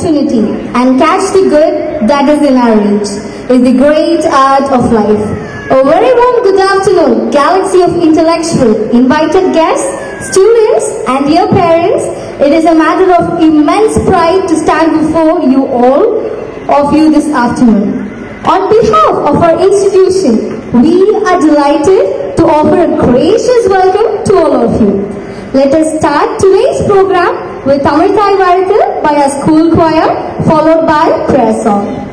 opportunity and catch the good that is in our reach is the great art of life. A very warm good afternoon, galaxy of intellectual, invited guests, students and dear parents. It is a matter of immense pride to stand before you all of you this afternoon. On behalf of our institution, we are delighted to offer a gracious welcome to all of you. Let us start today's program with Tamil Thai Varathil by our school choir, followed by prayer song.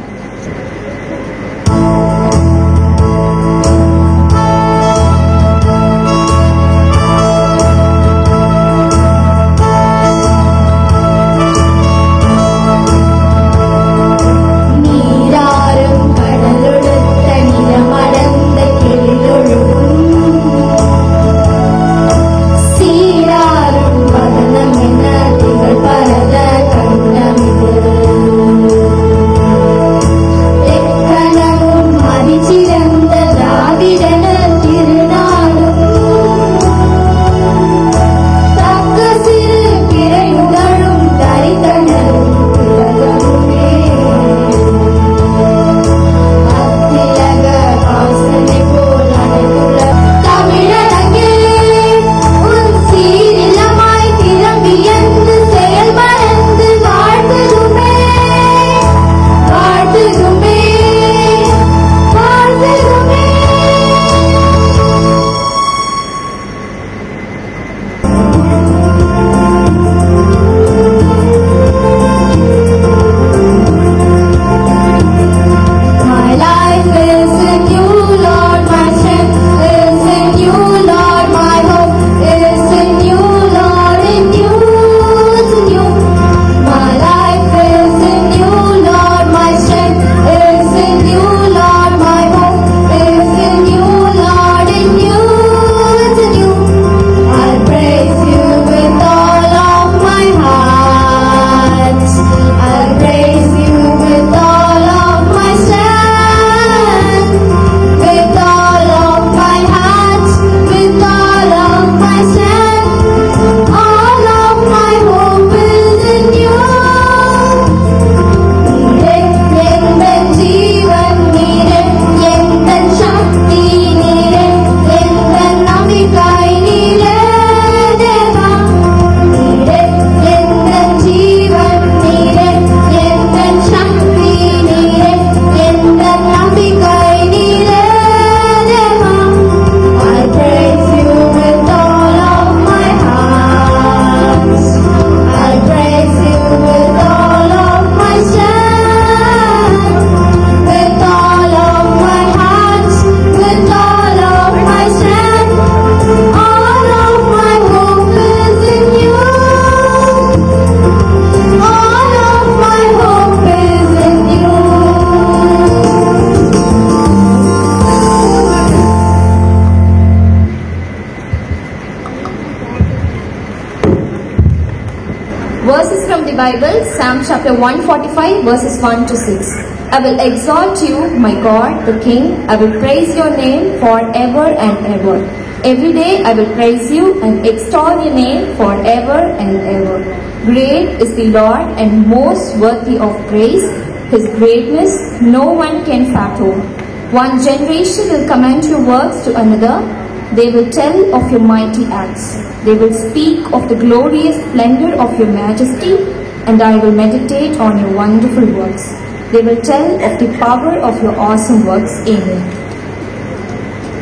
Verses from the Bible, Psalm chapter 145, verses 1 to 6. I will exalt you, my God, the King. I will praise your name forever and ever. Every day I will praise you and extol your name forever and ever. Great is the Lord and most worthy of praise. His greatness no one can fathom. One generation will commend your works to another. They will tell of your mighty acts. They will speak of the glorious splendor of your majesty, and I will meditate on your wonderful works. They will tell of the power of your awesome works. Amen.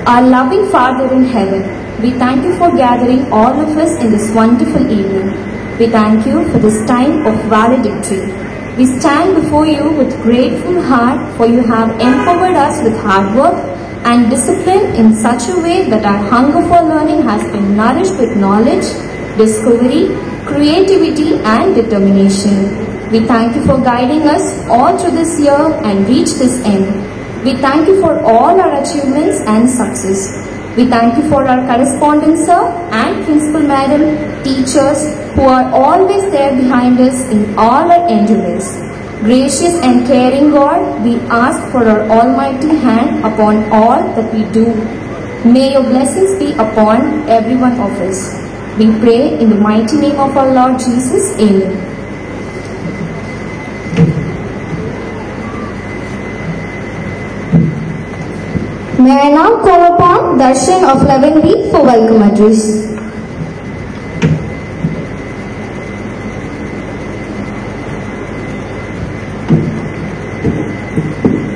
Our loving Father in heaven, we thank you for gathering all of us in this wonderful evening. We thank you for this time of valedictory. We stand before you with grateful heart, for you have empowered us with hard work and discipline in such a way that our hunger for learning has been nourished with knowledge, discovery, creativity and determination. We thank you for guiding us all through this year and reach this end. We thank you for all our achievements and success. We thank you for our correspondent sir and principal madam, teachers who are always there behind us in all our endeavors. Gracious and caring God, we ask for our almighty hand upon all that we do. May your blessings be upon every one of us. We pray in the mighty name of our Lord Jesus. Amen. May I now call upon Darshan of 11B for welcome address.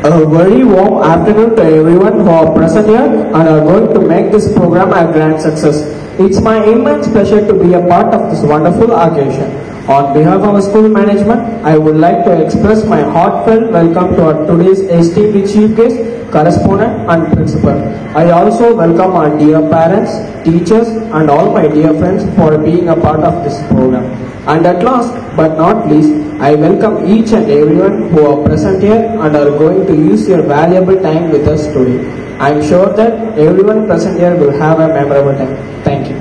A very warm afternoon to everyone who are present here and are going to make this program a grand success. It's my immense pleasure to be a part of this wonderful occasion. On behalf of our school management, I would like to express my heartfelt welcome to our today's esteemed chief guest, correspondent and principal. I also welcome our dear parents, teachers and all my dear friends for being a part of this program. And at last but not least, I welcome each and everyone who are present here and are going to use your valuable time with us today. I am sure that everyone present here will have a memorable time. Thank you.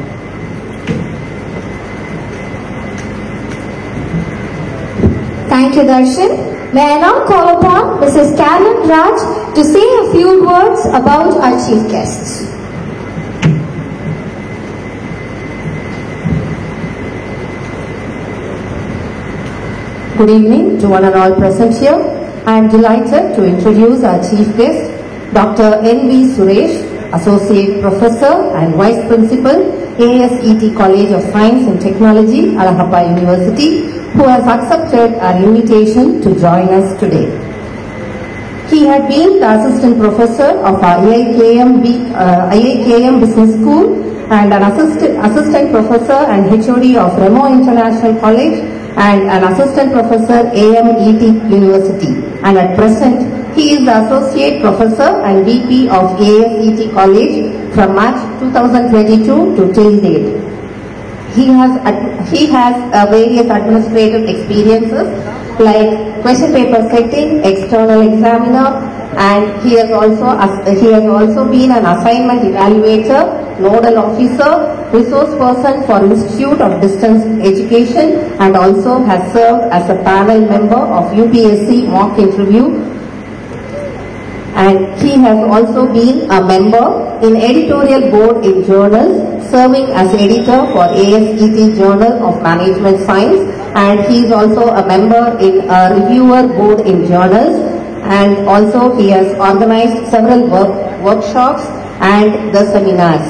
Thank you, Darshan. May I now call upon Mrs. Carolyn Raj to say a few words about our chief guests. Good evening to one and all present here. I am delighted to introduce our chief guest, Dr. N.V. Suresh, Associate Professor and Vice Principal, ASET College of Science and Technology, Allahabad University, who has accepted our invitation to join us today. He had been the Assistant Professor of our IIKM Business School and an Assistant Professor and HOD of Remo International College and an Assistant Professor AMET University. And at present, he is the Associate Professor and VP of ASET College from March 2022 to till date. He has various administrative experiences like question paper setting, external examiner, and he has also been an assignment evaluator, nodal officer, resource person for Institute of Distance Education, and also has served as a panel member of UPSC mock interview. And he has also been a member in editorial board in journals, serving as editor for ASET Journal of Management Science, and he is also a member in a reviewer board in journals, and also he has organized several workshops and the seminars.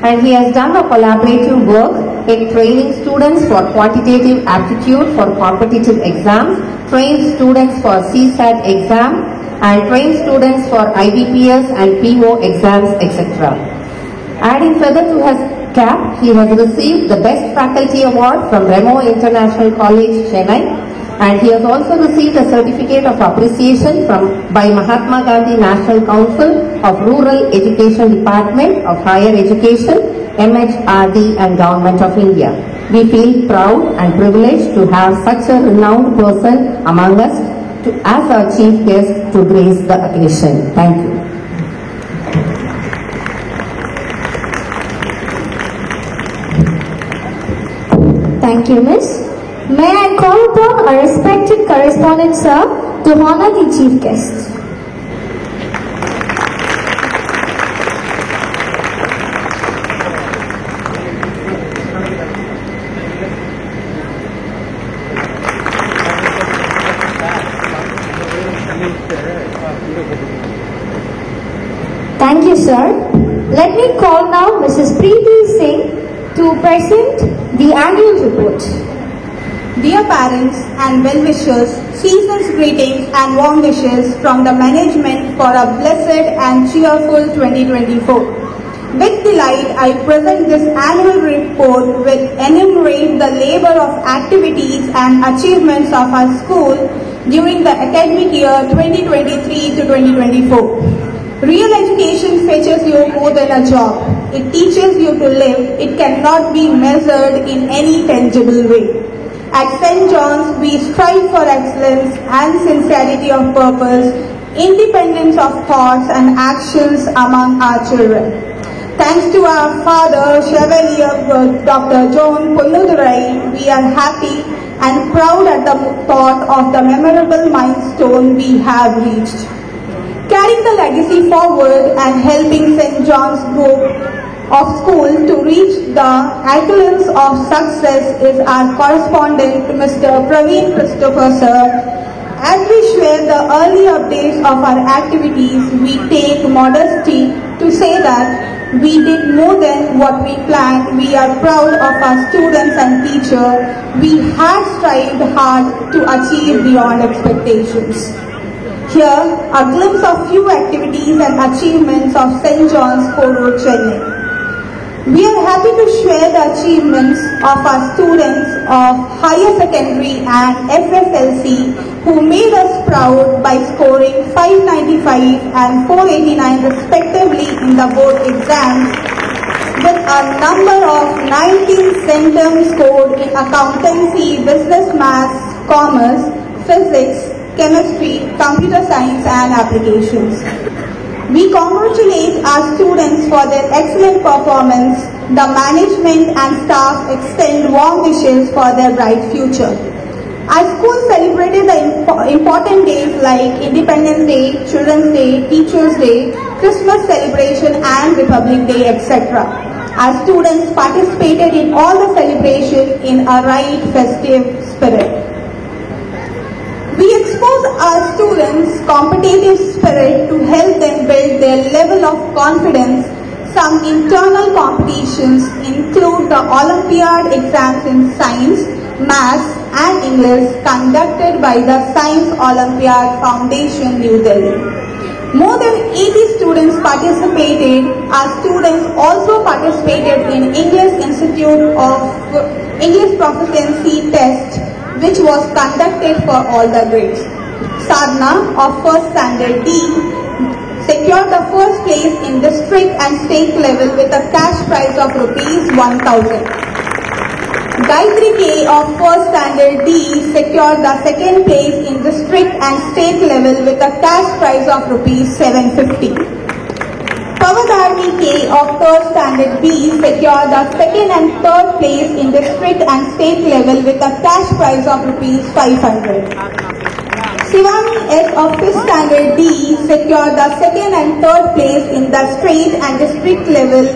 And he has done a collaborative work in training students for quantitative aptitude for competitive exams, trained students for CSAT exam, and trained students for IBPS and PO exams, etc. Adding further to his cap, he has received the Best Faculty Award from Remo International College, Chennai, and he has also received a Certificate of Appreciation by Mahatma Gandhi National Council of Rural Education Department of Higher Education, MHRD, and Government of India. We feel proud and privileged to have such a renowned person among us as our chief guest to grace the occasion. Thank you. Thank you, Miss. May I call upon our respected correspondent, sir, to honor the chief guest. Thank you, sir. Let me call now Mrs. Preeti Singh to present the annual report. Dear parents and well-wishers, season's greetings and warm wishes from the management for a blessed and cheerful 2024. With delight, I present this annual report which enumerates the labor of activities and achievements of our school during the academic year 2023 to 2024. Real education fetches you more than a job. It teaches you to live. It cannot be measured in any tangible way. At St. John's, we strive for excellence and sincerity of purpose, independence of thoughts and actions among our children. Thanks to our father, Chevalier Dr. John Ponnudurai, we are happy and proud at the thought of the memorable milestone we have reached. Carrying the legacy forward and helping St. John's Group of School to reach the accolades of success is our correspondent, Mr. Praveen Christopher, sir. As we share the early updates of our activities, we take modesty to say that we did more than what we planned. We are proud of our students and teachers. We had strived hard to achieve beyond expectations. Here, a glimpse of few activities and achievements of St. John's Koro, Chennai. We are happy to share the achievements of our students of higher secondary and FSLC who made us proud by scoring 595 and 489 respectively in the board exams, with a number of 19 centums scored in accountancy, business maths, commerce, physics, chemistry, computer science and applications. We congratulate our students for their excellent performance. The management and staff extend warm wishes for their bright future. Our school celebrated the important days like Independence Day, Children's Day, Teachers' Day, Christmas celebration and Republic Day, etc. Our students participated in all the celebrations in a right festive spirit. We expose our students' competitive spirit to help them build their level of confidence. Some internal competitions include the Olympiad exams in Science, Maths and English conducted by the Science Olympiad Foundation, New Delhi. More than 80 students participated. Our students also participated in English Institute of English Proficiency Test, which was conducted for all the grades. Sadhna of 1st Standard D secured the first place in district and state level with a cash prize of ₹1,000. Gayatri K of 1st Standard D secured the second place in district and state level with a cash prize of ₹750. Pavadharni K of 3rd Standard B secured the second and third place in district and state level with a cash prize of ₹500. Shivani S of 5th Standard D secured the second and third place in the state and district level,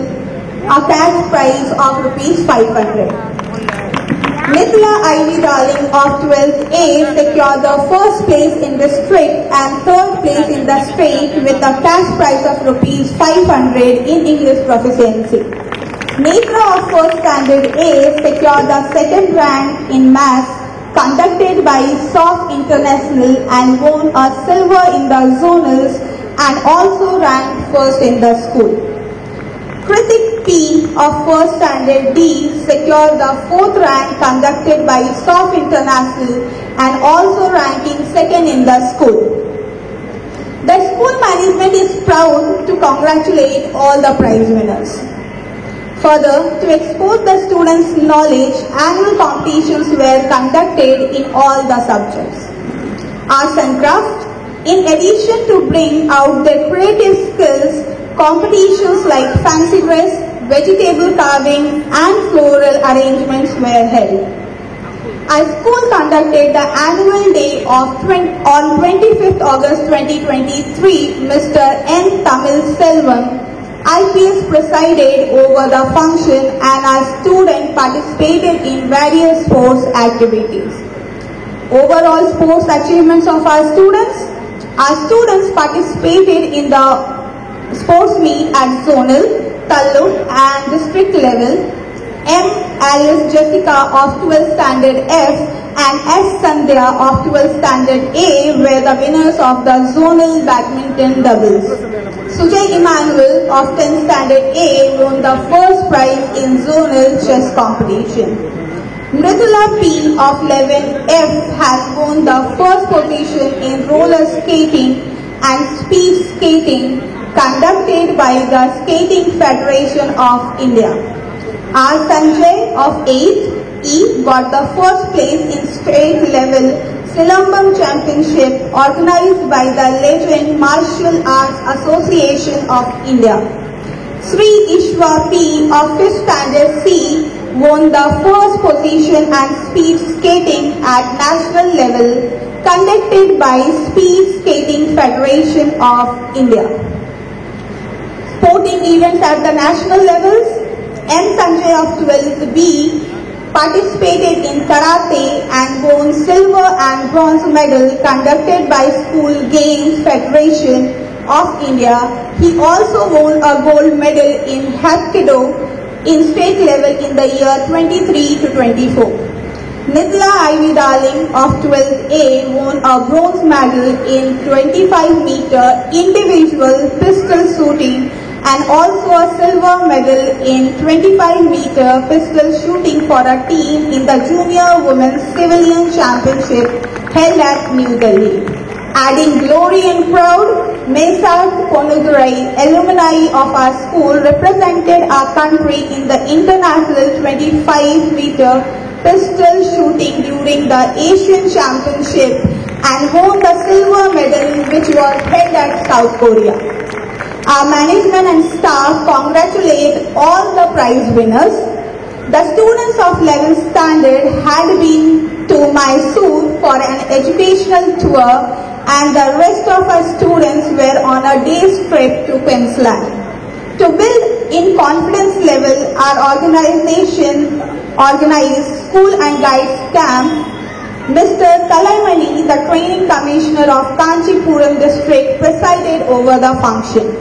a cash prize of ₹500. Mithila Ivy Darling of 12th A secured the first place in district and third place in the state with a cash prize of ₹500 in English proficiency. Netra of 1st Standard A secured the second rank in Maths conducted by SOF International and won a silver in the zonals and also ranked first in the school. Kritik P of 1st Standard D secured the 4th rank conducted by SOF International and also ranking second in the school. The school management is proud to congratulate all the prize winners. Further, to expose the students' knowledge, annual competitions were conducted in all the subjects. Arts and craft, in addition to bring out their creative skills, competitions like fancy dress, vegetable carving and floral arrangements were held. Our school conducted the annual day on 25th August 2023. Mr. N. Tamil Selvam, IPS, presided over the function and our students participated in various sports activities. Overall sports achievements of our students participated in the sports meet at zonal, taluk and district level. M. Alice Jessica of 12th Standard F and S. Sandhya of 12th Standard A were the winners of the zonal badminton doubles. Sujay Emmanuel of 10th Standard A won the first prize in zonal chess competition. Mridula P of 11F has won the first position in roller skating and speed skating conducted by the Skating Federation of India. R. Sanjay of 8th E got the first place in state level Silambam Championship organized by the Legend Martial Arts Association of India. Sri Ishwa P of 5th Standard C won the first position and speed skating at national level conducted by Speed Skating Federation of India. Sporting events at the national levels, M. Sanjay of 12th B participated in karate and won silver and bronze medal conducted by School Games Federation of India. He also won a gold medal in Hapkido in state level in the year 23 to 24. Nidla Ivy Darling of 12th A won a bronze medal in 25-meter individual pistol shooting and also a silver medal in 25-meter pistol shooting for a team in the Junior Women's Civilian Championship held at New Delhi. Adding glory and proud, Mesa Ponudurai, alumni of our school, represented our country in the international 25-meter pistol shooting during the Asian Championship and won the silver medal which was held at South Korea. Our management and staff congratulate all the prize winners. The students of 11th standard had been to Mysore for an educational tour and the rest of our students were on a day's trip to Queensland. To build in confidence level, our organization organized School and Guides Camp. Mr. Kalaimani, the Training Commissioner of Kanchipuram district, presided over the function.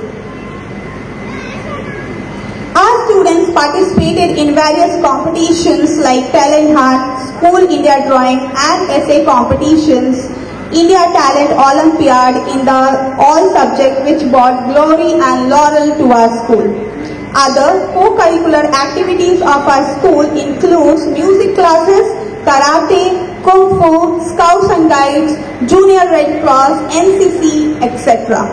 Our students participated in various competitions like Talent Hunt, School India Drawing and Essay competitions, India Talent Olympiad in the all subject which brought glory and laurel to our school. Other co-curricular activities of our school includes music classes, karate, kung fu, scouts and guides, junior Red Cross, NCC, etc.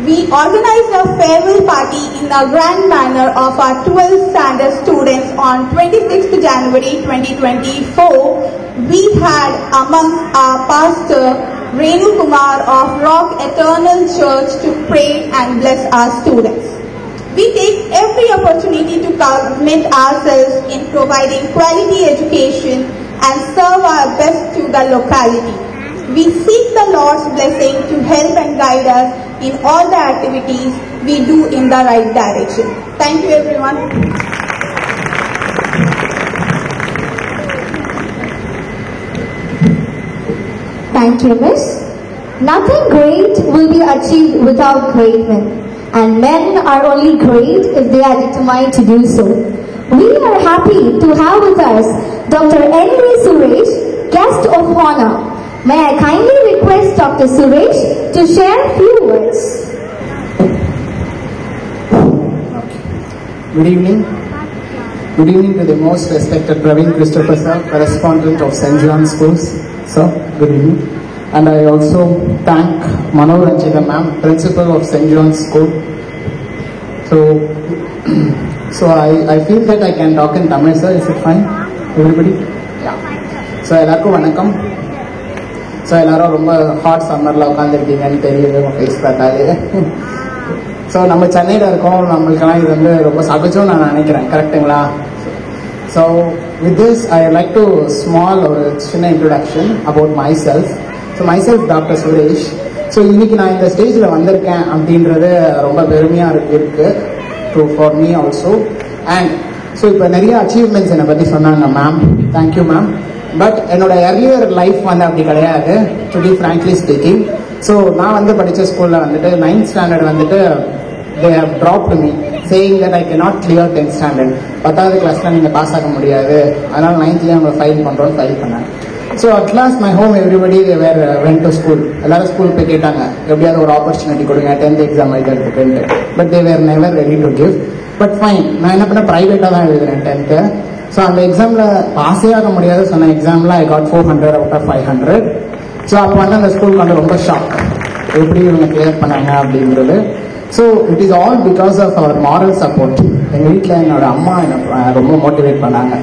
We organized a farewell party in a grand manner of our 12th standard students on 26th January 2024. We had amongst our pastor Renu Kumar of Rock Eternal Church to pray and bless our students. We take every opportunity to commit ourselves in providing quality education and serve our best to the locality. We seek the Lord's blessing to help and guide us in all the activities we do in the right direction. Thank you everyone. Thank you, Miss. Nothing great will be achieved without great men. And men are only great if they are determined to do so. We are happy to have with us Dr. N.V. Suresh, guest of honor. May I kindly request Dr. Suresh to share a few words. Good evening. Good evening to the most respected Praveen Christopher sir, correspondent of St. John's Schools. Sir, good evening. And I also thank Mano Ranjika ma'am, principal of St. John's School. So I feel that I can talk in Tamil, sir. Is it fine? Everybody? Yeah. So எல்லாருக்கும் வணக்கம். So எல்லாரும் ரொம்ப hot சம்மரில் உட்காந்துருக்கீங்கன்னு தெரியுது உங்கள் face பார்த்தாலே. So நம்ம சென்னையில் இருக்கோம், நம்மளுக்கெல்லாம் இது வந்து ரொம்ப சகஜம் நான் நினைக்கிறேன். கரெக்டுங்களா? So with this I like to small ஒரு சின்ன introduction about myself. So myself doctor Suresh. So இன்னைக்கு நான் இந்த ஸ்டேஜில் வந்திருக்கேன் அப்படின்றது ரொம்ப பெருமையாக இருக்கு for me also. And so இப்போ நிறைய அச்சீவ்மெண்ட்ஸ் என்னை பற்றி சொன்னாங்க மேம். Thank you ma'am. பட் என்னோட எர்லியர் லைஃப் வந்து அப்படி கிடையாது, to be frankly speaking. So நான் வந்து படித்த ஸ்கூலில் வந்துட்டு 9th ஸ்டாண்டர்ட் வந்துட்டு they have dropped me saying that I cannot clear 10th standard. 10th கிளாஸில் நீங்கள் பாஸ் ஆக முடியாது, அதனால் 9thலேயே அவங்க ஃபைல் பண்ணுறோன்னு ஃபைல் பண்ணாங்க. So at last my home everybody went to school. எல்லாரும் ஸ்கூல் போய் கேட்டாங்க எப்படியாவது ஒரு ஆப்பர்ச்சுனிட்டி கொடுங்க 10th எக்ஸாம் எழுதுறதுக்குன்ட்டு. But they were never ready to give. But fine, நான் என்ன பண்ணேன், ப்ரைவேட்டாக தான் எழுதுறேன் 10th. ஸோ அந்த எக்ஸாமில் பாஸே ஆக முடியாது சொன்ன எக்ஸாமில் I got 400 out of 500. So அப்போ வந்து அந்த ஸ்கூலுக்கு வந்து ரொம்ப ஷாக், எப்படி இவங்க கிளியர் பண்ணாங்க அப்படிங்கிறது. So it is all because of our moral support. எங்கள் வீட்டில் என்னோட அம்மா என்னை ரொம்ப மோட்டிவேட் பண்ணாங்க.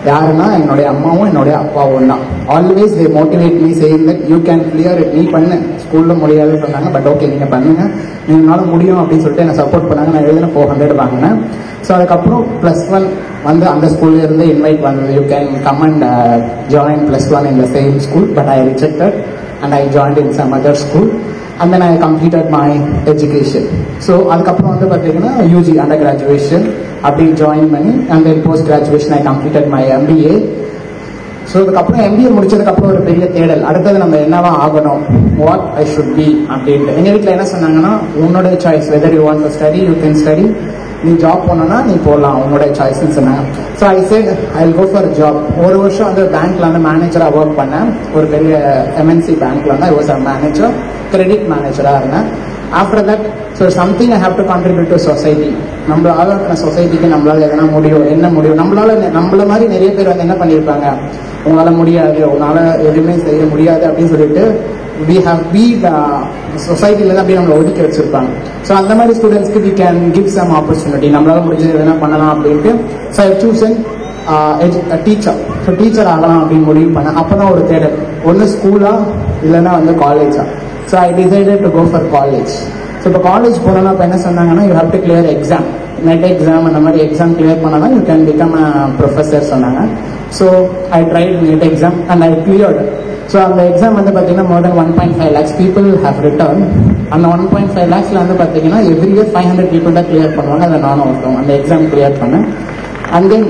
யாருன்னா என்னுடைய அம்மாவும் என்னுடைய அப்பாவும் தான். Always they motivate me saying that you can clear it. நீ பண்ணு, ஸ்கூலில் முடியாதுன்னு சொன்னாங்க, பட் ஓகே நீங்கள் பண்ணுங்க, நீங்களால முடியும் அப்படின்னு சொல்லிட்டு என்னை சப்போர்ட் பண்ணாங்க. நான் எழுதின 400 வாங்கினேன். ஸோ அதுக்கப்புறம் +1 வந்து அந்த ஸ்கூல்ல இருந்து இன்வைட் வந்தது, you can come and join +1 in the same school, but I rejected and I joined in some other school and then I completed my education. So அதுக்கப்புறம் வந்து பார்த்தீங்கன்னா UG அண்டர் கிராஜுவேஷன் அப்படி ஜாயின் பண்ணி and then post graduation I completed my MBA. So இதுக்கப்புறம் MBA முடிச்சதுக்கப்புறம் ஒரு பெரிய தேடல், அடுத்தது நம்ம என்னவா ஆகணும், வாட் ஐ ஷுட் பி அப்படின்ட்டு. எங்கள் வீட்டில் என்ன சொன்னாங்கன்னா, உன்னோட choice, whether you want to study you can study, நீ ஜாப் போனோன்னா நீ போடலாம், உன்னோட சாய்ஸ்ன்னு சொன்னாங்க. So I said I will go for job. ஒரு வருஷம் வந்து பேங்க்ல வந்து மேனேஜராக ஒர்க் பண்ணேன், ஒரு பெரிய MNC பேங்க்ல வந்து I was a manager, credit மேனேஜராக இருந்தேன். After that so something I have to contribute to society. நம்மளால சொசைட்டிக்கு நம்மளால எதனா முடியும், என்ன முடியும், நம்மள மாதிரி நிறைய பேர் வந்து என்ன பண்ணியிருப்பாங்க, உங்களால முடியாது, உங்களால எதுவுமே செய்ய முடியாது அப்படின்னு சொல்லிட்டு we have been சொசைட்டில தான் அப்படியே நம்மளை ஒதுக்கி வச்சிருப்பாங்க. ஸோ அந்த மாதிரி ஸ்டூடெண்ட்ஸ்க்கு we can give some opportunity, நம்மளால முடிஞ்சது எதனா பண்ணலாம் அப்படின்ட்டு. So I chosen teacher. So teacher ஆகலாம் அப்படின்னு முடிவு பண்ணேன். அப்போ தான் ஒரு தேடல், ஒன்று ஸ்கூலா இல்லைன்னா வந்து காலேஜா. So I decided to go for college. So இப்போ காலேஜ் போனோன்னா இப்போ என்ன சொன்னாங்கன்னா, you have to clear exam, NET exam அந்த மாதிரி எக்ஸாம் கிளியர் பண்ணால் தான் you can become a professor சொன்னாங்க. So I tried NET exam and I cleared. So அந்த எக்ஸாம் வந்து பார்த்தீங்கன்னா more than 1.5 lakhs people have returned. அந்த 1.5 lakhsல வந்து பார்த்தீங்கன்னா எவ்ரி இயர் 500 people தான் கிளியர் பண்ணுவாங்க. அதை நானும் ஒருத்தவங்க அந்த எக்ஸாம் கிளியர் பண்ணேன். And then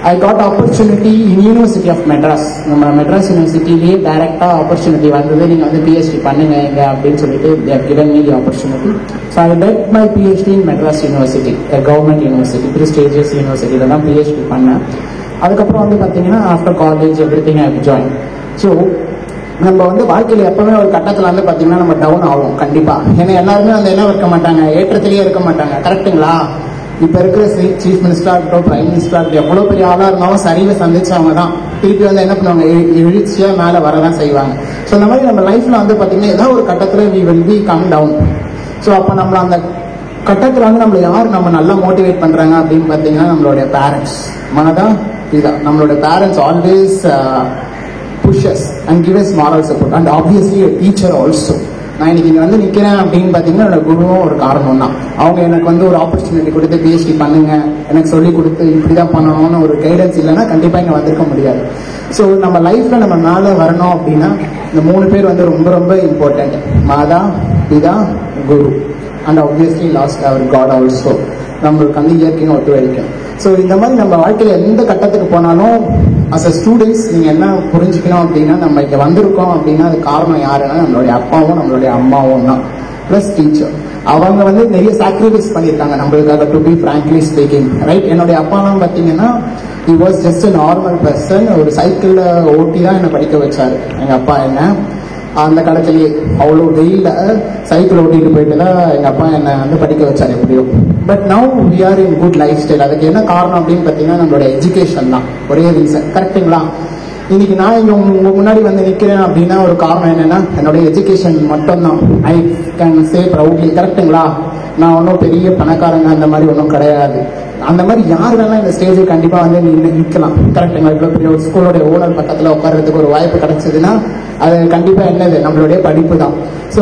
I got opportunity in university of Madras. நம்ம மெட்ராஸ் யூனிவர்சிட்டிலேயே டைரக்டாக ஆப்பர்ச்சுனிட்டி வந்தது, நீங்கள் வந்து PhD பண்ணுங்க இங்கே அப்படின்னு சொல்லிட்டு they have given me the opportunity. So I did my PhD in Madras University, a government university, prestigious university. தான் PhD பண்ணேன். அதுக்கப்புறம் வந்து பார்த்தீங்கன்னா after college everything I have join. So நம்ம வந்து வாழ்க்கையில் எப்பவுமே ஒரு கட்டத்தில் வந்து பார்த்தீங்கன்னா நம்ம டவுன் ஆகும் கண்டிப்பாக. ஏன்னா எல்லாருமே வந்து என்ன இருக்க மாட்டாங்க, ஏற்றத்திலேயே இருக்க மாட்டாங்க. கரெக்டுங்களா? இப்போ இருக்கிற சீஃப் மினிஸ்டராக இருக்கட்டும், பிரைம் மினிஸ்டராக இருக்கட்டும், எவ்வளோ பெரிய ஆளாக இருந்தாலும் சரிவை சந்திச்சவங்க தான் திருப்பி வந்து என்ன பண்ணுவாங்க, எழுச்சியாக மேலே வரதான் செய்வாங்க. ஸோ இந்த மாதிரி நம்ம லைஃப்பில் வந்து பார்த்தீங்கன்னா ஏதாவது ஒரு கட்டத்தில் we will be come down. So அப்போ நம்மளை அந்த கட்டத்தில் வந்து நம்மளை யார் நம்ம நல்லா மோட்டிவேட் பண்ணுறாங்க அப்படின்னு பார்த்தீங்கன்னா நம்மளுடைய பேரண்ட்ஸ். மனதா இதுதான் நம்மளோட parents always push us and give us moral support and obviously a teacher also. நான் இன்னைக்கு இங்கே வந்து நிற்கிறேன் அப்படின்னு பார்த்தீங்கன்னா என்னோட குருவும் ஒரு காரணம் தான். அவங்க எனக்கு வந்து ஒரு ஆப்பர்ச்சுனிட்டி கொடுத்து PhD பண்ணுங்க, எனக்கு சொல்லி கொடுத்து இப்படி தான் பண்ணணும்னு ஒரு கைடன்ஸ் இல்லைன்னா கண்டிப்பாக இங்கே வந்திருக்க முடியாது. ஸோ நம்ம லைஃப்பில் நம்ம மேலே வரணும் அப்படின்னா இந்த 3 பேர் வந்து ரொம்ப ரொம்ப இம்பார்ட்டண்ட். மாதா, பிதா, குரு and obviously last our God also. நம்மளுக்கு வந்து இயற்கையும் ஒத்துழைக்கும். ஸோ இந்த மாதிரி நம்ம வாழ்க்கையில் எந்த கட்டத்துக்கு போனாலும் அஸ் அ ஸ்டூடெண்ட்ஸ் நீங்கள் என்ன புரிஞ்சுக்கணும் அப்படின்னா, நம்ம இங்கே வந்திருக்கோம் அப்படின்னா அது காரணம் யாருன்னா நம்மளுடைய அப்பாவும் நம்மளுடைய அம்மாவும் தான், ப்ளஸ் டீச்சர். அவங்க வந்து நிறைய சாக்ரிஃபைஸ் பண்ணியிருக்காங்க நம்மளுக்காக, to be frankly speaking, right? என்னுடைய அப்பாலாம் பார்த்தீங்கன்னா he was just a normal person. ஒரு சைக்கிளில் ஓட்டி தான் என்னை படிக்க வச்சாரு எங்கள் அப்பா. என்ன அந்த காலத்திலேயே அவ்வளோ வெயிலில் சைக்கிள் ஓட்டிகிட்டு போயிட்டு தான் எங்கள் அப்பா என்னை வந்து படிக்க வச்சார் எப்படியோ. But now we are in good lifestyle. அதுக்கு என்ன காரணம் அப்படின்னு பார்த்தீங்கன்னா நம்மளோட எஜுகேஷன் தான் ஒரே ரீசன். கரெக்டுங்களா? இன்னைக்கு நான் இங்கே உங்க முன்னாடி வந்து நிற்கிறேன் அப்படின்னா ஒரு காரணம் என்னன்னா என்னுடைய எஜுகேஷன் மட்டும்தான். I can say proudly. கரெக்டுங்களா? நான் ஒன்றும் பெரிய பணக்காரங்க அந்த மாதிரி ஒன்றும் கிடையாது. அந்த மாதிரி யார் வேணா இந்த ஸ்டேஜில் கண்டிப்பாக வந்து நிற்கலாம். கரெக்டுங்களா? இவ்வளோ பெரிய ஒரு ஸ்கூலோடைய ஓனர் பக்கத்தில் உட்கார்றதுக்கு ஒரு வாய்ப்பு கிடைச்சதுன்னா அது கண்டிப்பாக என்னது, நம்மளுடைய படிப்பு தான். ஸோ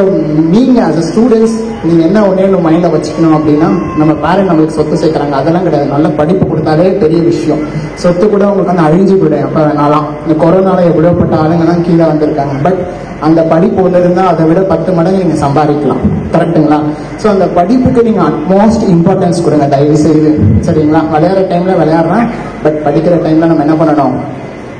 நீங்கள் ஆஸ் அ ஸ்டூடெண்ட்ஸ் நீங்கள் என்ன ஒன்றே மைண்டில் வச்சுக்கணும் அப்படின்னா, நம்ம பேரண்ட் நம்மளுக்கு சொத்து சேர்க்குறாங்க அதெல்லாம் கிடையாது. நல்ல படிப்பு கொடுத்தாலே பெரிய விஷயம். சொத்து கூட உங்களுக்கு வந்து அழிஞ்சு போயிடும் எப்போ வேணாலும். இந்த கொரோனால எவ்வளோப்பட்ட ஆளுங்கெல்லாம் கீழே வந்திருக்காங்க. பட் அந்த படிப்பு ஒன்று இருந்தால் அதை விட 10 மடங்கு நீங்கள் சம்பாதிக்கலாம். கரெக்டுங்களா? ஸோ அந்த படிப்புக்கு நீங்கள் அட்மோஸ்ட் இம்பார்ட்டன்ஸ் கொடுங்க தயவு செய்து. சரிங்களா? விளையாடுற டைமில் விளையாடுறேன், பட் படிக்கிற டைமில் நம்ம என்ன பண்ணணும்,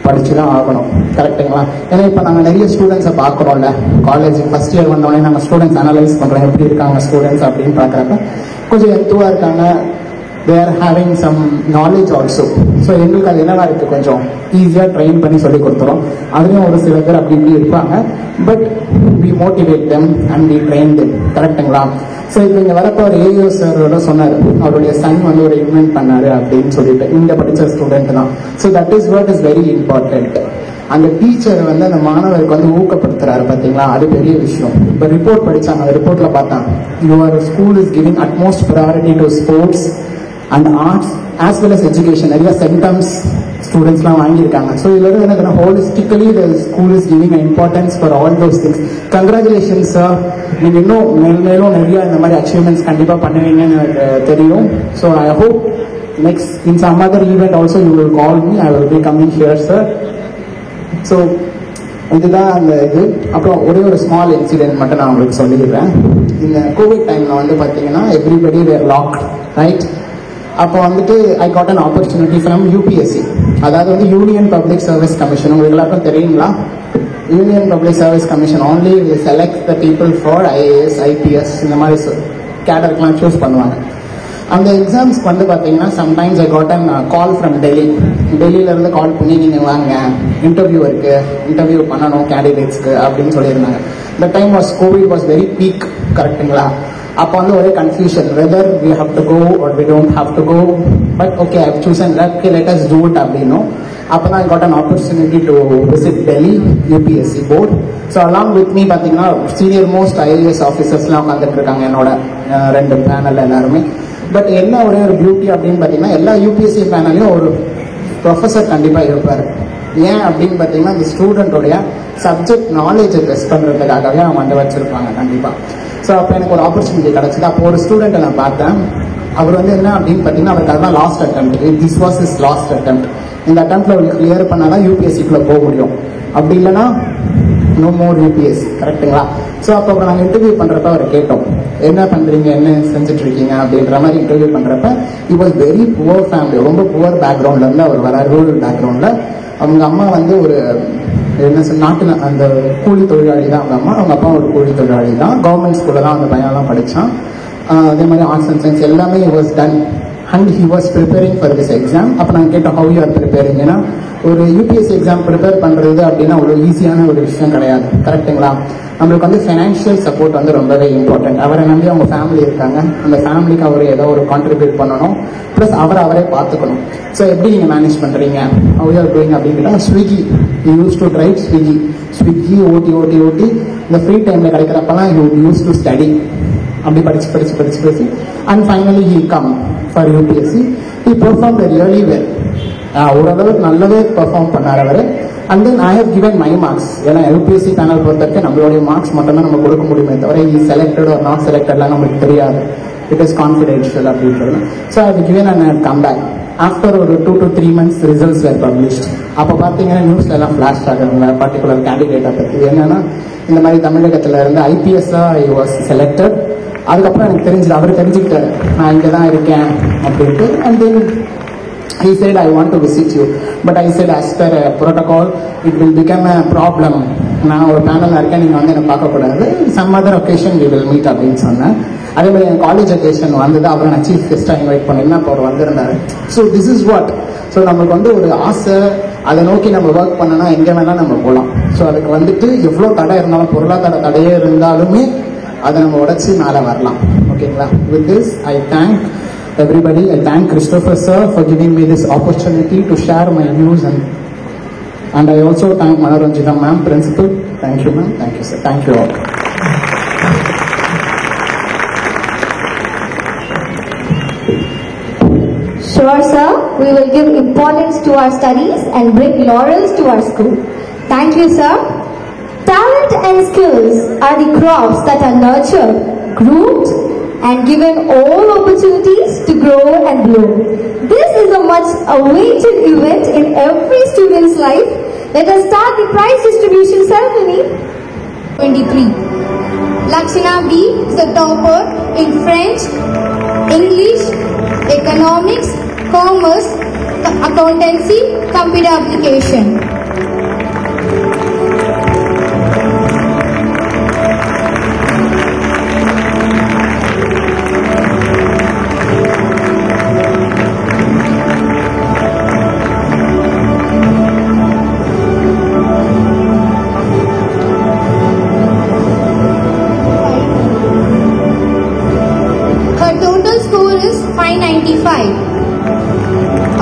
படிச்சு தான் ஆகணும். கரெக்டுங்களா? ஏன்னா இப்போ நாங்கள் நிறைய ஸ்டூடெண்ட்ஸை பார்க்குறோம்ல, காலேஜ் ஃபர்ஸ்ட் இயர் வந்தோடனே நாங்கள் ஸ்டூடெண்ட்ஸ் அனலைஸ் பண்ணுறோம், எப்படி இருக்காங்க ஸ்டூடெண்ட்ஸ் அப்படின்னு பார்க்குறப்ப கொஞ்சம் எத்துவாக இருக்காங்க. they are having some knowledge also. So எங்களுக்கு அது என்னவா இருக்குது, கொஞ்சம் ஈஸியாக ட்ரெயின் பண்ணி சொல்லி கொடுத்துரும். அதுலேயும் ஒரு சில பேர் அப்படி இப்படி இருப்பாங்க. But we motivate them and we train them. கரெக்டுங்களா? ஸோ இப்போ இங்கே வரப்போ ஒரு ஏஓ சாரோட சொன்னார், அவருடைய சன் வந்து ஒரு இன்வென்ட் பண்ணாரு அப்படின்னு சொல்லிட்டு. இங்கே படித்த ஸ்டூடெண்ட் தான். So that is what is very important. அந்த டீச்சர் வந்து அந்த மாணவருக்கு வந்து ஊக்கப்படுத்துறாரு பார்த்தீங்களா, அது பெரிய விஷயம். இப்போ ரிப்போர்ட் படித்தாங்க, அந்த ரிப்போர்ட்டில் பார்த்தாங்க, your school is giving utmost priority to sports and arts as well as education. நிறைய சென்டம்ஸ் ஸ்டூடெண்ட்ஸ்லாம் வாங்கியிருக்காங்க. ஸோ இதில் இருந்து என்ன holistically the school is giving importance for all those things. Congratulations sir. நீங்கள் இன்னும் மேலும் நிறைய இந்த மாதிரி அச்சீவ்மெண்ட்ஸ் கண்டிப்பாக பண்ணுவீங்கன்னு எனக்கு தெரியும். So I hope next in some other event also you will call me, I will be coming here sir. So இதுதான் அந்த இது. அப்புறம் ஒரே ஒரு ஸ்மால் இன்சிடென்ட் மட்டும் நான் உங்களுக்கு சொல்லிடுறேன். இந்த கோவிட் டைமில் வந்து பார்த்தீங்கன்னா எவ்ரிபடி வேர் லாக்ட், ரைட்? அப்போ வந்துட்டு ஐ got an opportunity from UPSC, அதாவது வந்து யூனியன் பப்ளிக் சர்வீஸ் கமிஷன். உங்களுக்கு எல்லாருக்கும் தெரியுங்களா? Union public service commission only will select the people for IAS, IPS இந்த மாதிரி கேடருக்குலாம் சூஸ் பண்ணுவாங்க. அந்த எக்ஸாம்ஸ்க்கு வந்து பார்த்தீங்கன்னா sometimes I got an call from டெல்லியிலேருந்து கால் பண்ணி நீங்கள் வாங்க இன்டர்வியூ இருக்குது, இன்டர்வியூ பண்ணணும் கேண்டிடேட்ஸ்க்கு அப்படின்னு சொல்லியிருந்தாங்க. இந்த time Covid was very peak, கரெக்டுங்களா? அப்போ வந்து ஒரே confusion whether we have to go or we don't have to go. But okay I have chosen okay let us do it அப்படின்னும். அப்போ தான் I got an opportunity to visit Delhi UPSC board. So along with me பார்த்தீங்கன்னா senior most IAS ஆஃபீஸர்ஸ்லாம் உட்காந்துட்டு இருக்காங்க என்னோட 2 panel எல்லாருமே. But என்ன ஒரே ஒரு பியூட்டி அப்படின்னு பார்த்தீங்கன்னா எல்லா யூபிஎஸ்சி பேனலையும் ஒரு ப்ரொஃபஸர் கண்டிப்பாக இருப்பார். ஏன் அப்படின்னு பார்த்தீங்கன்னா அந்த ஸ்டூடெண்ட்டோடைய சப்ஜெக்ட் நாலேஜை டெஸ்ட் பண்ணுறதுக்காகவே அவங்க வந்து வச்சுருப்பாங்க கண்டிப்பாக. ஸோ அப்போ எனக்கு ஒரு ஆப்பர்ச்சுனிட்டி கிடச்சிது. அப்போ ஒரு ஸ்டூடெண்ட்டை நான் பார்த்தேன். அவர் வந்து என்ன அப்படின்னு பார்த்தீங்கன்னா அவருக்கு அதுதான் last attempt. This was is last attempt. இந்த அட்டெம்ப்ட்ல அவருக்கு கிளியர் பண்ணால் தான் யூபிஎஸ்சிக்குள்ளே போக முடியும், அப்படி இல்லைன்னா நோ மோர் யூபிஎஸ்சி, கரெக்டுங்களா? ஸோ அப்போ நாங்கள் இன்டர்வியூ பண்ணுறப்ப அவர் கேட்டோம் என்ன பண்ணுறீங்க, என்ன செஞ்சுட்டு இருக்கீங்க அப்படின்ற மாதிரி இன்டர்வியூ பண்ணுறப்ப it was very poor family, ரொம்ப புவர் பேக்ரவுண்ட்லேருந்து அவர் வர, ரூரல் பேக்ரவுண்டில். அவங்க அம்மா வந்து ஒரு என்ன நாட்டில் அந்த கூலி தொழிலாளி தான் அவங்க அம்மா, அவங்க அப்பா ஒரு கூலி தொழிலாளி தான். கவர்மெண்ட் ஸ்கூலில் தான் அந்த பையன்லாம் படித்தான். அதே மாதிரி ஆர்ட்ஸ் அண்ட் சயின்ஸ் எல்லாமே was done and he was preparing for this exam. அப்போ நாங்கள் கேட்டோம் ஹவ் யூ ஆர் ப்ரிப்பேரிங். ஏன்னா ஒரு யூபிஎஸ்சி எக்ஸாம் ப்ரிப்பேர் பண்ணுறது அப்படின்னா அவ்வளோ ஈஸியான ஒரு விஷயம் கிடையாது, கரெக்டுங்களா? நம்மளுக்கு வந்து ஃபைனான்ஷியல் சப்போர்ட் வந்து ரொம்பவே இம்பார்ட்டன்ட். அவரை நம்பி அவங்க ஃபேமிலி இருக்காங்க, அந்த ஃபேமிலிக்கு அவர் ஏதோ ஒரு கான்ட்ரிபியூட் பண்ணணும், ப்ளஸ் அவரே பார்த்துக்கணும். ஸோ எப்படி நீங்கள் மேனேஜ் பண்ணுறீங்க, ஹவ் யூ ஆர் டூயிங் அப்படின்னு கேட்டால் Swiggy use to drive Swiggy ஓட்டி இந்த ஃப்ரீ டைமில் கிடைக்கிறப்பெல்லாம் யூஸ் டு ஸ்டடி. அப்படி படிச்சு and finally he come for UPSC. He perform really well. ஓரளவுக்கு நல்லாவே பெர்ஃபார்ம் பண்ணார் அவர். And then I have given my marks. ஏன்னா யூபிஎஸ்சி பேனல் பொறுத்தவரைக்கும் நம்மளுடைய மார்க்ஸ் மட்டும் தான் நம்ம கொடுக்க முடியுமே தவிர இ செலக்டட் ஆர் நாட் செலக்டட்லாம் நம்மளுக்கு தெரியாது. இட் இஸ் கான்ஃபிடென்ஷியல் அப்படின்றது. So I have given and I have come back. After ஒரு 2 to 3 months results were published. அப்போ பார்த்தீங்கன்னா நியூஸ்ல எல்லாம் ஃபிளாஷ் ஆகுங்க பர்டிகுலர் கேண்டிடேட்டை பற்றி. என்னன்னா இந்த மாதிரி தமிழகத்தில் இருந்து ஐபிஎஸ்ஸாக ஐ வாஸ் செலக்டட். அதுக்கப்புறம் எனக்கு தெரிஞ்சது, அவர் தெரிஞ்சுக்கிட்டாரு நான் இங்கே தான் இருக்கேன் அப்படின்ட்டு. And then he said I want to visit you, but I said as per protocol it will become a problem. நான் ஒரு பேனலில் இருக்கேன், நீங்கள் வந்து என்னை பார்க்கக்கூடாது, some other occasion we will meet அப்படின்னு சொன்னேன். அதே மாதிரி என் காலேஜ் அக்கேஷன் வந்தது, அப்புறம் நான் சீஃப் கெஸ்ட்டாக இன்வைட் பண்ணிங்கன்னா அப்போ அவர் வந்திருந்தாரு. So this is what. So நம்மளுக்கு வந்து ஒரு ஆசை, அதை நோக்கி நம்ம ஒர்க் பண்ணனா எங்கே வேணால் நம்ம போகலாம். ஸோ அதுக்கு வந்துட்டு எவ்வளோ தடை இருந்தாலும், பொருளாதார தடையே இருந்தாலுமே அதை நம்ம உடச்சி மேலே வரலாம். ஓகேங்களா? With this I thank everybody. I thank Christopher sir for giving me this opportunity to share my views, and I also thank Manoranjita ma'am, principal. Thank you ma'am. Thank you sir. Thank you all. Sure, sir. We will give importance to our studies and bring laurels to our school. Thank you, sir. Talent and skills are the crops that are nurtured, groomed, and given all opportunities to grow and bloom. This is a much awaited event in every student's life. Let us start the prize distribution ceremony. 23. Lakshana B is the topper in French, English, Economics, Commerce, Accountancy, Computer Application.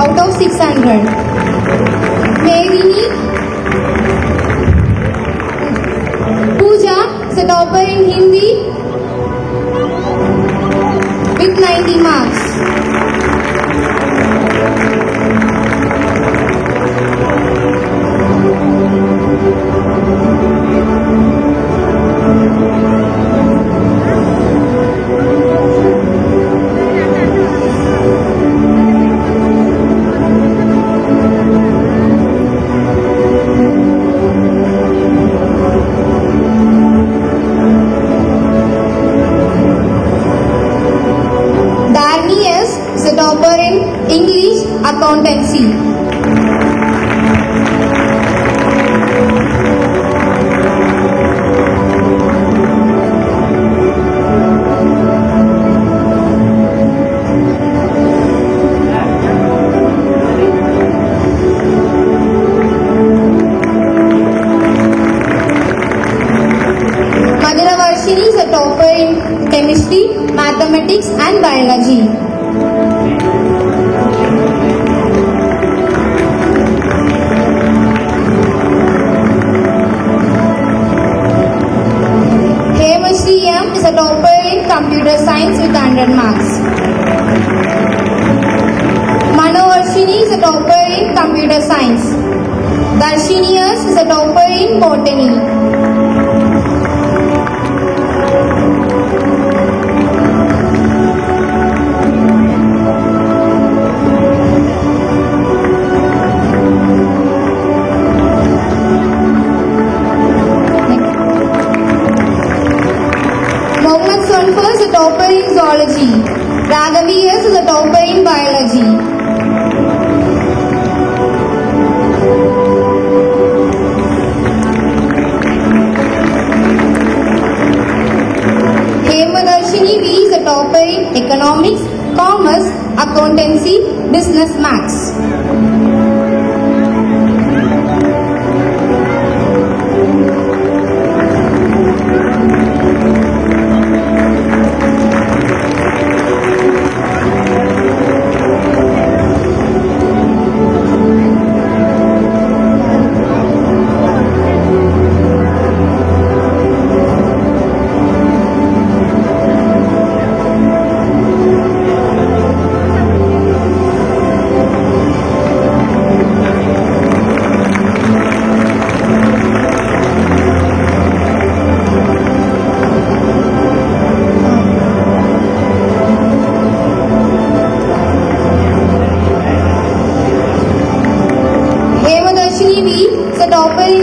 Out of 600. Mevini Pooja is a topper in Hindi with 90 marks. in English accountancy. Chemistry, mathematics and biology. Hemashri M is a topper in computer science with 100 marks. Manovarshini is a topper in computer science. Darshini S is a topper in botany. Topper in zoology. Raghavi S is a topper in biology. Hemadarshini V is a topper in economics, commerce, accountancy, business, maths.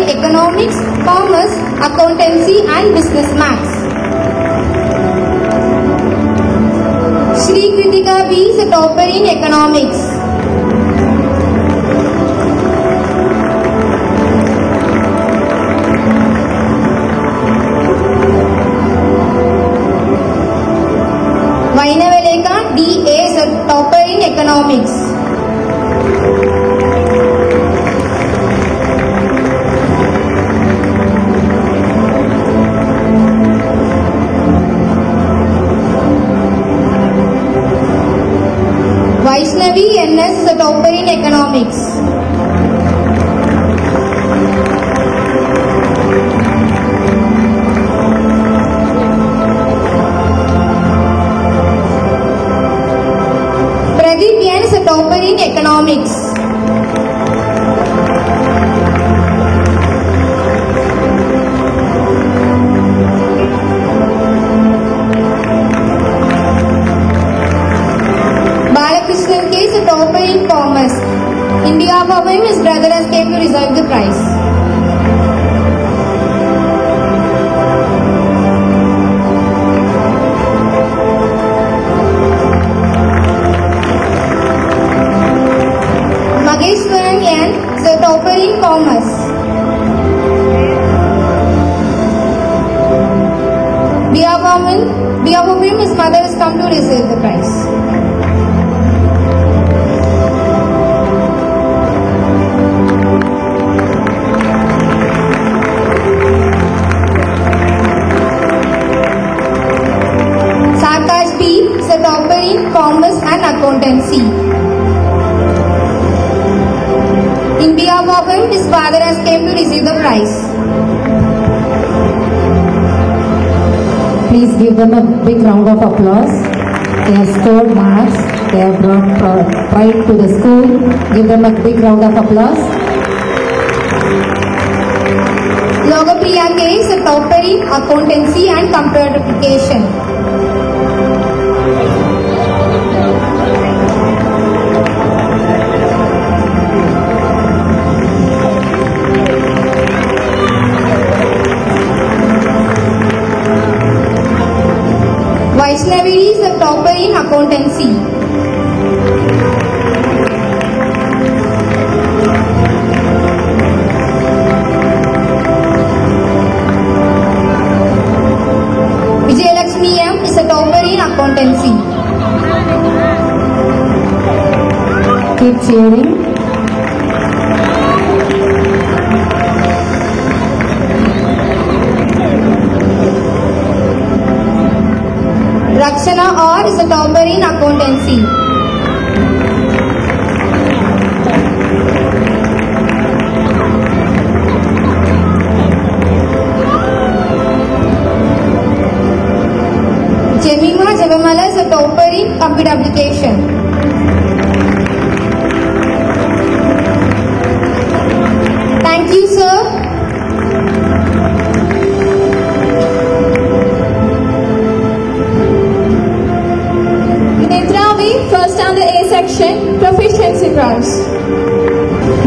Economics, commerce, accountancy and business maths. Shri Kritika B is a topper in economics. Vainavaleka D is a topper in economics. Vaishnavi NS is a topper in economics. Pradeep N is a topper in economics. Balakrishnan K is a topper in commerce. India for him, his brother has came to receive the prize. Mageshwaran N is a topper in commerce. Behalf of him, his mother has come to receive the prize. Sarkaj B is a topper in commerce and accountancy. In behalf of him, his father has came to receive the prize. Please give them a big round of applause. They have scored marks. They have brought pride to the school. Give them a big round of applause. Logopriya K is a topper in accountancy and computer application. Vaishnavi is a topper in accountancy. keep cheering. Rakshana R is a topper in accountancy. Jemima Javamala is a topper in computer application. Thank you, sir. First on the A section, proficiency prize.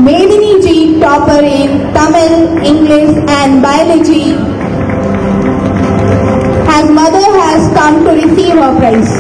Medini G, topper in Tamil, English and biology. Her mother has come to receive her prize.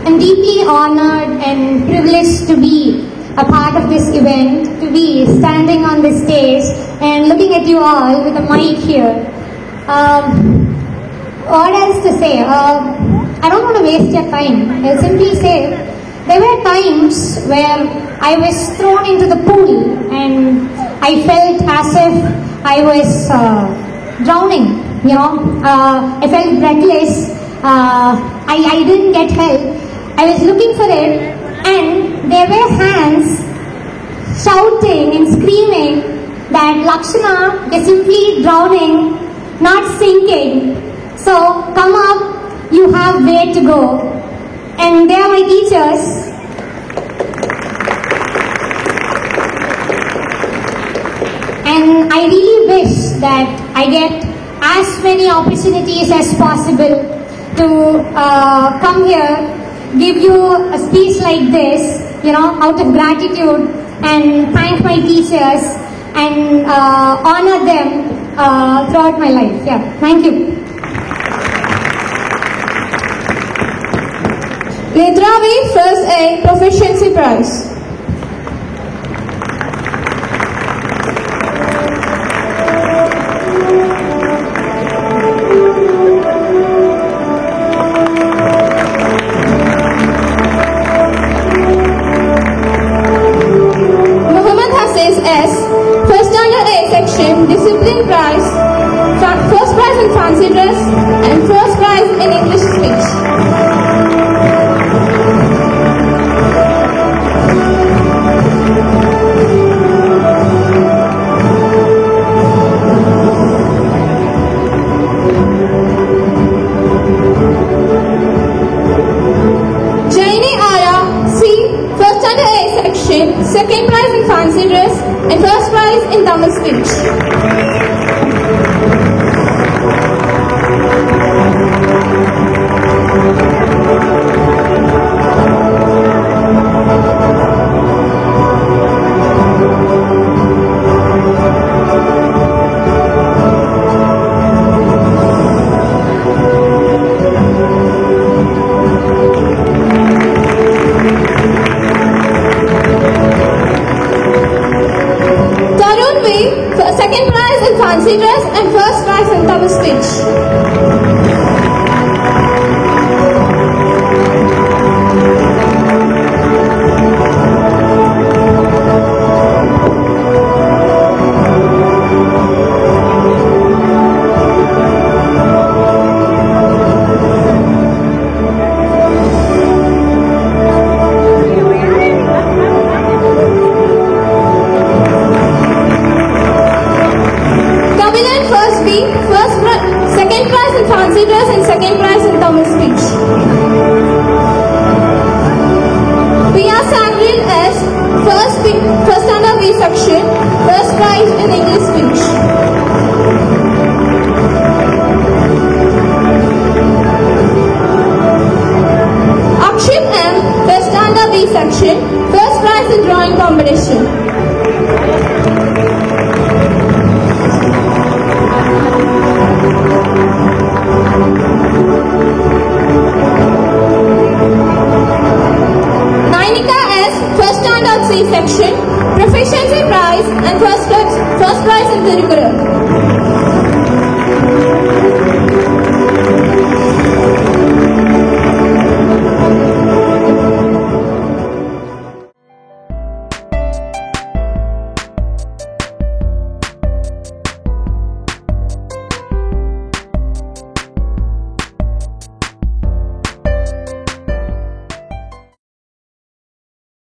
I'm deeply honored and privileged to be a part of this event, to be standing on this stage and looking at you all with a mic here. What else to say? I don't want to waste your time. I'll simply say there were times where I was thrown into the pool and I felt as if I was drowning, you know. I felt breathless. I didn't get help. I was looking for it, and there were hands shouting and screaming that Lakshana is simply drowning, not sinking. So come up, you have way to go. And they are my teachers. And I really wish that I get as many opportunities as possible to come here, give you a speech like this, you know, out of gratitude, and thank my teachers and honor them throughout my life. Yeah, thank you. Netravi, first A, proficiency prize. Discipline prize, first prize in fancy dress and first prize in English speech. Jaini Ara C, first under A section, second prize in fancy dress and first prize in Tamil speech. Second prize in fancy dress and first prize in Tamil speech. Second prize in fancy dress and second prize in Tamil speech. Priya Sangril S, first under B section, first prize in English speech.